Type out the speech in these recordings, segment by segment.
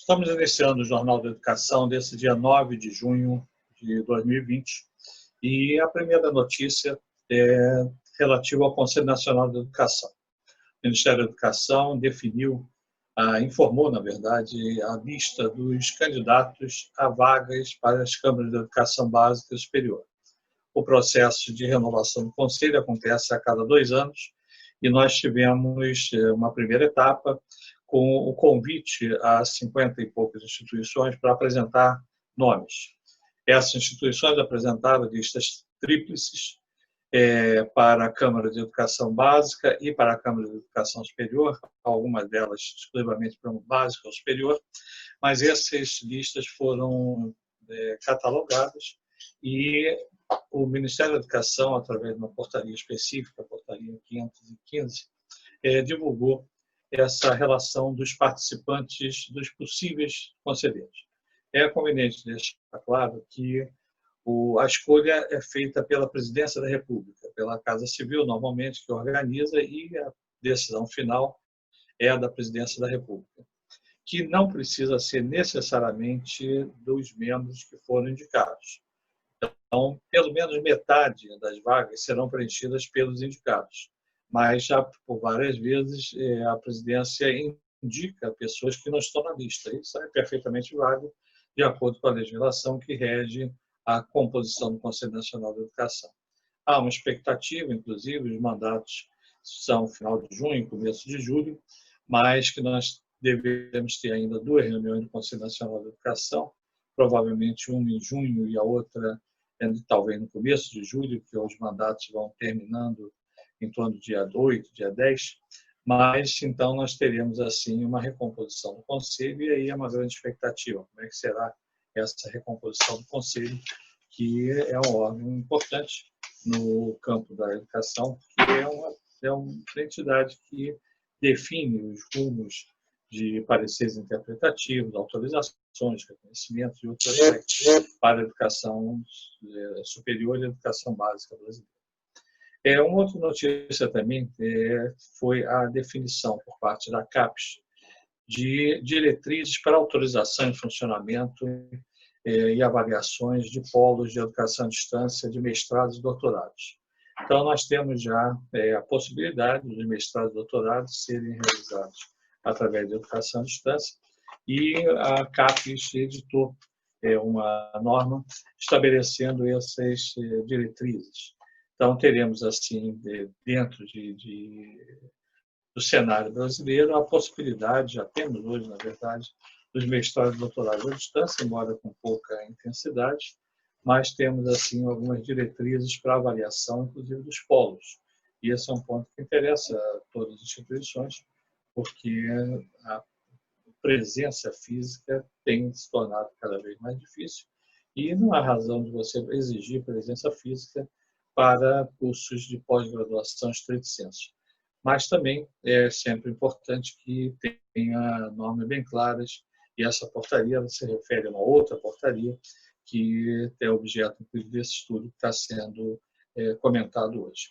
Estamos iniciando o Jornal da Educação desse dia 9 de junho de 2020 e a primeira notícia é relativa ao Conselho Nacional de Educação. O Ministério da Educação informou, na verdade, a lista dos candidatos a vagas para as câmaras de educação básica e superior. O processo de renovação do Conselho acontece a cada 2 anos e nós tivemos uma primeira etapa com o convite a 50 e poucas instituições para apresentar nomes. Essas instituições apresentaram listas tríplices para a Câmara de Educação Básica e para a Câmara de Educação Superior, algumas delas exclusivamente para o básico ou superior, mas essas listas foram catalogadas e o Ministério da Educação, através de uma portaria específica, a portaria 515, divulgou essa relação dos participantes, dos possíveis conselheiros. É conveniente deixar claro que a escolha é feita pela Presidência da República, pela Casa Civil, normalmente, que organiza, e a decisão final é a da Presidência da República, que não precisa ser necessariamente dos membros que foram indicados. Então, pelo menos metade das vagas serão preenchidas pelos indicados, mas já por várias vezes a presidência indica pessoas que não estão na lista. Isso é perfeitamente válido, de acordo com a legislação que rege a composição do Conselho Nacional de Educação. Há uma expectativa, inclusive, os mandatos são final de junho, começo de julho, mas que nós devemos ter ainda 2 reuniões do Conselho Nacional de Educação, provavelmente uma em junho e a outra talvez no começo de julho, que os mandatos vão terminando em torno do dia 8, dia 10, mas então nós teremos assim uma recomposição do Conselho e aí é uma grande expectativa. Como é que será essa recomposição do Conselho, que é um órgão importante no campo da educação, que é uma entidade que define os rumos de pareceres interpretativos, autorizações, reconhecimentos e outros aspectos para a educação superior e a educação básica brasileira. Uma outra notícia também foi a definição por parte da CAPES de diretrizes para autorização e funcionamento e avaliações de polos de educação à distância de mestrados e doutorados. Então, nós temos já a possibilidade de mestrados e doutorados serem realizados através de educação à distância e a CAPES editou uma norma estabelecendo essas diretrizes. Então, teremos, assim, dentro do cenário brasileiro, a possibilidade, já temos hoje, na verdade, dos mestrados e doutorados à distância, embora com pouca intensidade, mas temos, assim, algumas diretrizes para avaliação, inclusive, dos polos. E esse é um ponto que interessa a todas as instituições, porque a presença física tem se tornado cada vez mais difícil e não há razão de você exigir presença física para cursos de pós-graduação estrito sensu. Mas também é sempre importante que tenha normas bem claras e essa portaria se refere a uma outra portaria que é objeto desse estudo que está sendo comentado hoje.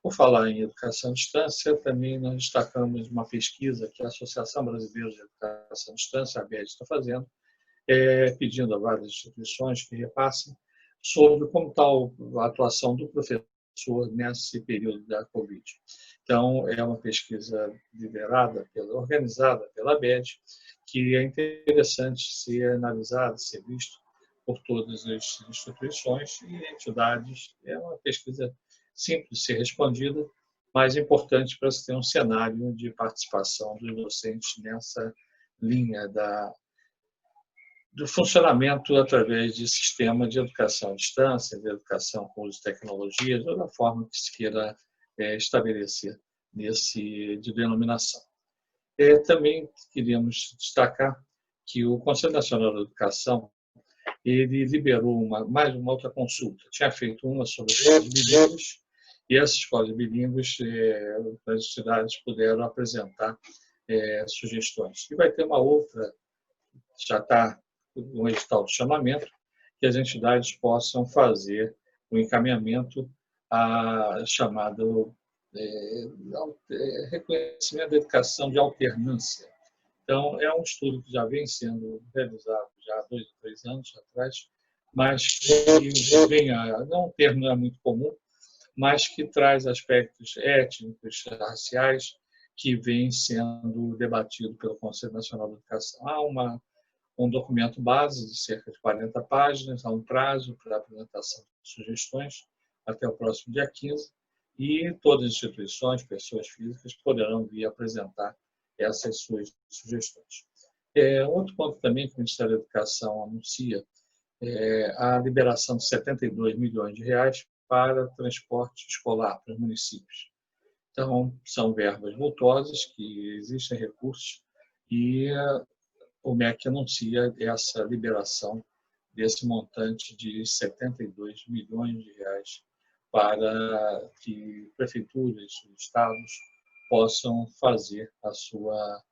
Por falar em educação à distância, também nós destacamos uma pesquisa que a Associação Brasileira de Educação à Distância, a ABED, está fazendo, pedindo a várias instituições que repassem sobre como está a atuação do professor nesse período da Covid. Então, é uma pesquisa organizada pela ABED, que é interessante ser analisada, ser visto por todas as instituições e entidades. É uma pesquisa simples de ser respondida, mas importante para se ter um cenário de participação dos docentes nessa linha do funcionamento através de sistema de educação à distância, de educação com uso de tecnologias, ou da forma que se queira estabelecer de denominação. Também queríamos destacar que o Conselho Nacional da Educação ele liberou mais uma outra consulta. Tinha feito uma sobre escolas bilíngues, e essas escolas bilíngues, as entidades puderam apresentar sugestões. E vai ter uma outra, já está um edital de chamamento, que as entidades possam fazer o encaminhamento a chamado reconhecimento da educação de alternância, Então, é um estudo que já vem sendo realizado já há 2 ou 3 anos atrás, mas que vem não, um termo não é muito comum, mas que traz aspectos étnicos, raciais, que vem sendo debatido pelo Conselho Nacional de Educação. Há um documento base de cerca de 40 páginas, há um prazo para a apresentação de sugestões até o próximo dia 15, e todas as instituições, pessoas físicas, poderão vir apresentar essas suas sugestões. Outro ponto também que o Ministério da Educação anuncia é a liberação de 72 milhões de reais para transporte escolar para os municípios. Então, são verbas vultosas, que existem recursos, e o MEC anuncia essa liberação desse montante de 72 milhões de reais para que prefeituras e estados possam fazer a sua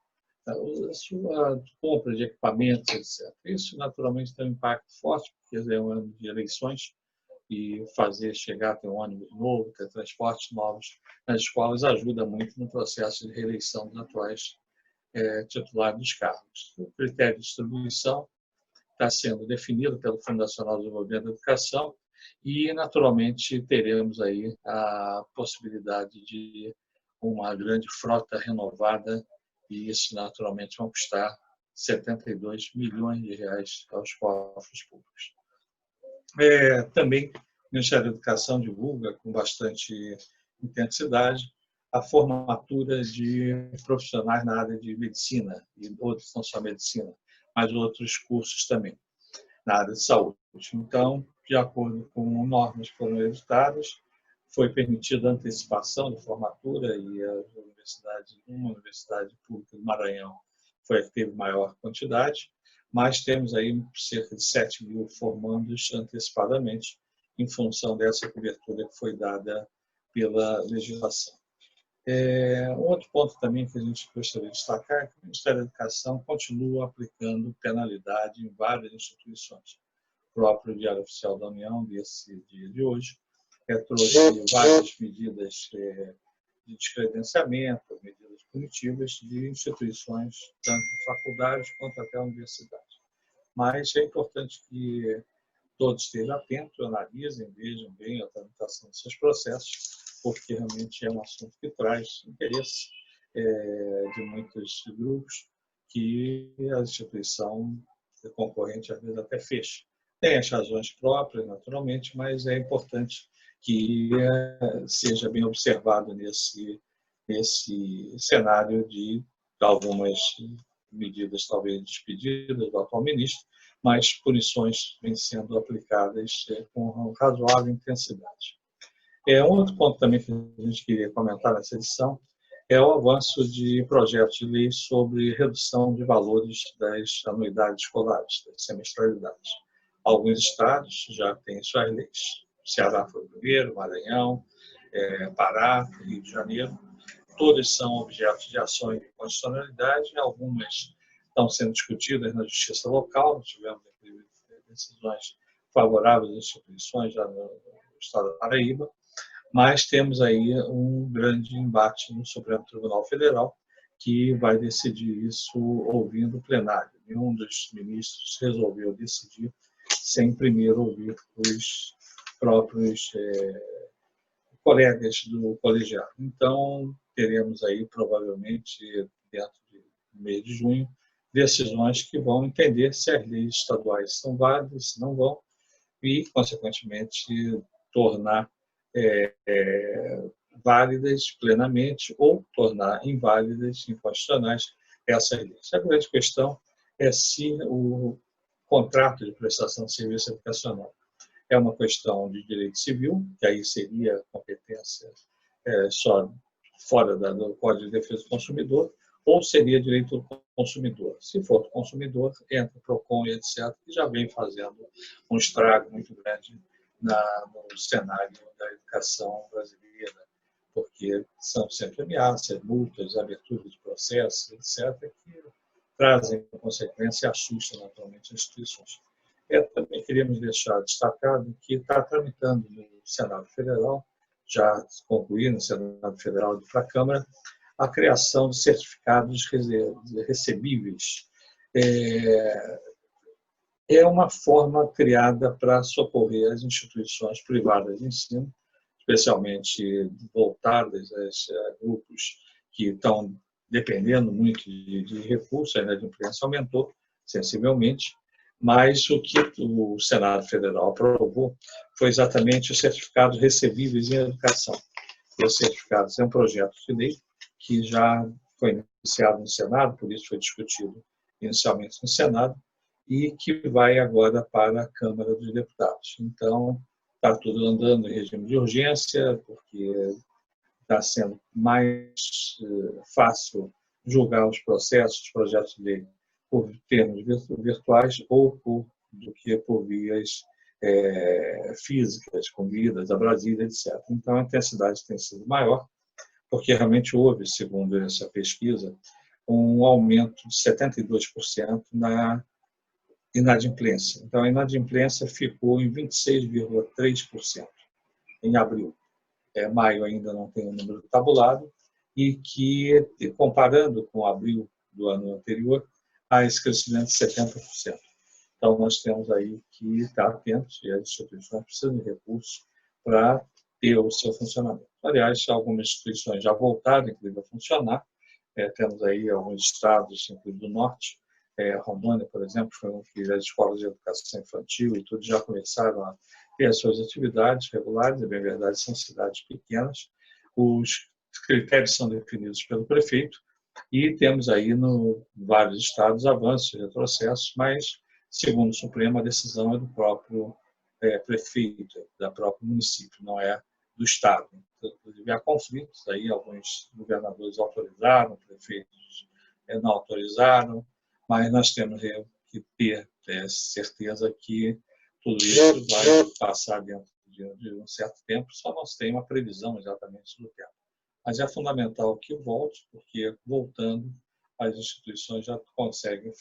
compra de equipamentos, etc. Isso, naturalmente, tem um impacto forte, porque é um ano de eleições, e fazer chegar, ter um ônibus novo, ter transportes novos nas escolas ajuda muito no processo de reeleição dos atuais titulares dos cargos. O critério de distribuição está sendo definido pelo Fundo Nacional de Desenvolvimento da Educação e, naturalmente, teremos aí a possibilidade de uma grande frota renovada, e isso, naturalmente, vai custar 72 milhões de reais aos cofres públicos. Também o Ministério da Educação divulga com bastante intensidade a formatura de profissionais na área de medicina, e outros não só medicina, mas outros cursos também, na área de saúde. Então, de acordo com normas que foram editadas, foi permitida a antecipação de formatura, e uma universidade pública do Maranhão foi a que teve maior quantidade, mas temos aí cerca de 7 mil formandos antecipadamente, em função dessa cobertura que foi dada pela legislação. Outro ponto também que a gente gostaria de destacar é que o Ministério da Educação continua aplicando penalidade em várias instituições. O próprio Diário Oficial da União, desse dia de hoje, trouxe várias medidas de descredenciamento, medidas punitivas de instituições, tanto faculdades quanto até universidades. Mas é importante que todos estejam atentos, analisem, vejam bem a tramitação desses processos, porque realmente é um assunto que traz interesse de muitos grupos, que a instituição concorrente às vezes até fecha. Tem as razões próprias, naturalmente, mas é importante que seja bem observado nesse cenário de algumas medidas talvez despedidas do atual ministro, mas punições vêm sendo aplicadas com razoável intensidade. Outro ponto também que a gente queria comentar nessa edição é o avanço de projetos de lei sobre redução de valores das anuidades escolares, das semestralidades. Alguns estados já têm suas leis. Ceará foi o primeiro, Maranhão, Pará, Rio de Janeiro. Todas são objetos de ação de constitucionalidade, algumas estão sendo discutidas na justiça local, tivemos decisões favoráveis às instituições já no estado da Paraíba, mas temos aí um grande embate no Supremo Tribunal Federal, que vai decidir isso ouvindo o plenário. Nenhum dos ministros resolveu decidir sem primeiro ouvir os próprios colegas do colegiado. Então, teremos aí, provavelmente, dentro do mês de junho, decisões que vão entender se as leis estaduais são válidas, se não vão, e, consequentemente, tornar válidas plenamente ou tornar inválidas, inconstitucionais, essas leis. A grande questão é se o contrato de prestação de serviço educacional é uma questão de direito civil, que aí seria competência só fora do Código de Defesa do Consumidor, ou seria direito do consumidor. Se for do consumidor, entra o PROCON e etc., que já vem fazendo um estrago muito grande no cenário da educação brasileira, porque são sempre ameaças, multas, abertura de processos, etc., que trazem consequência e assustam naturalmente as instituições. Também queríamos deixar destacado que está tramitando no Senado Federal, já concluiu no Senado Federal e para a Câmara, a criação de certificados recebíveis. É uma forma criada para socorrer as instituições privadas de ensino, especialmente voltadas a grupos que estão dependendo muito de recursos. A inadimplência aumentou sensivelmente, mas o que o Senado Federal aprovou foi exatamente os certificados recebíveis em educação. Os certificados é um projeto de lei que já foi iniciado no Senado, por isso foi discutido inicialmente no Senado, e que vai agora para a Câmara dos Deputados. Então, está tudo andando em regime de urgência, porque está sendo mais fácil julgar os processos, os projetos de lei, por termos virtuais do que por vias físicas, com vidas a Brasília, etc. Então, a intensidade tem sido maior, porque realmente houve, segundo essa pesquisa, um aumento de 72% na inadimplência. Então, a inadimplência ficou em 26,3% em abril. Maio ainda não tem o número tabulado, e que, comparando com abril do ano anterior, há esse crescimento de 70%. Então, nós temos aí que estar atentos, e as instituições precisam de recursos para ter o seu funcionamento. Aliás, algumas instituições já voltaram, inclusive, a funcionar. Temos aí alguns estados, inclusive do norte, Rondônia, por exemplo, foi um que as escolas de educação infantil e tudo já começaram a ter as suas atividades regulares. É bem verdade, são cidades pequenas. Os critérios são definidos pelo prefeito e temos aí, no vários estados, avanços e retrocessos, mas, segundo o Supremo, a decisão é do próprio prefeito, da próprio município, não é do estado. Inclusive, há conflitos, aí alguns governadores autorizaram, prefeitos não autorizaram, mas nós temos que ter certeza que tudo isso vai passar dentro de um certo tempo, só não se tem uma previsão exatamente do tempo. Mas é fundamental que volte, porque voltando, as instituições já conseguem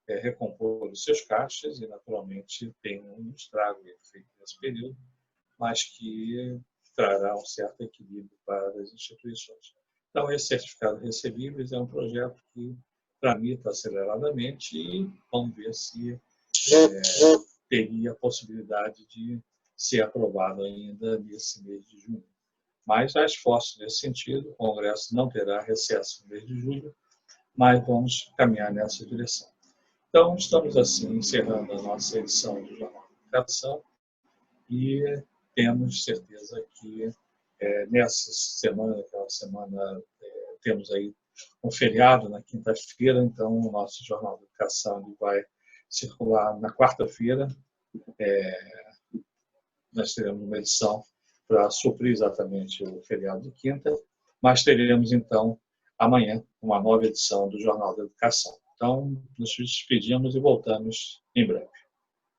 recompor os seus caixas e, naturalmente, tem um estrago feito nesse período, mas que trará um certo equilíbrio para as instituições. Então, esse certificado recebíveis é um projeto que tramita aceleradamente e vamos ver se teria a possibilidade de ser aprovado ainda nesse mês de junho. Mas há esforços nesse sentido, o Congresso não terá recesso no mês de julho, mas vamos caminhar nessa direção. Então, estamos assim encerrando a nossa edição do Jornal de Educação e temos certeza que nessa semana, aquela semana, temos aí um feriado na quinta-feira, então o nosso Jornal de Educação vai circular na quarta-feira. Nós teremos uma edição para suprir exatamente o feriado de quinta, mas teremos, então, amanhã, uma nova edição do Jornal da Educação. Então, nos despedimos e voltamos em breve.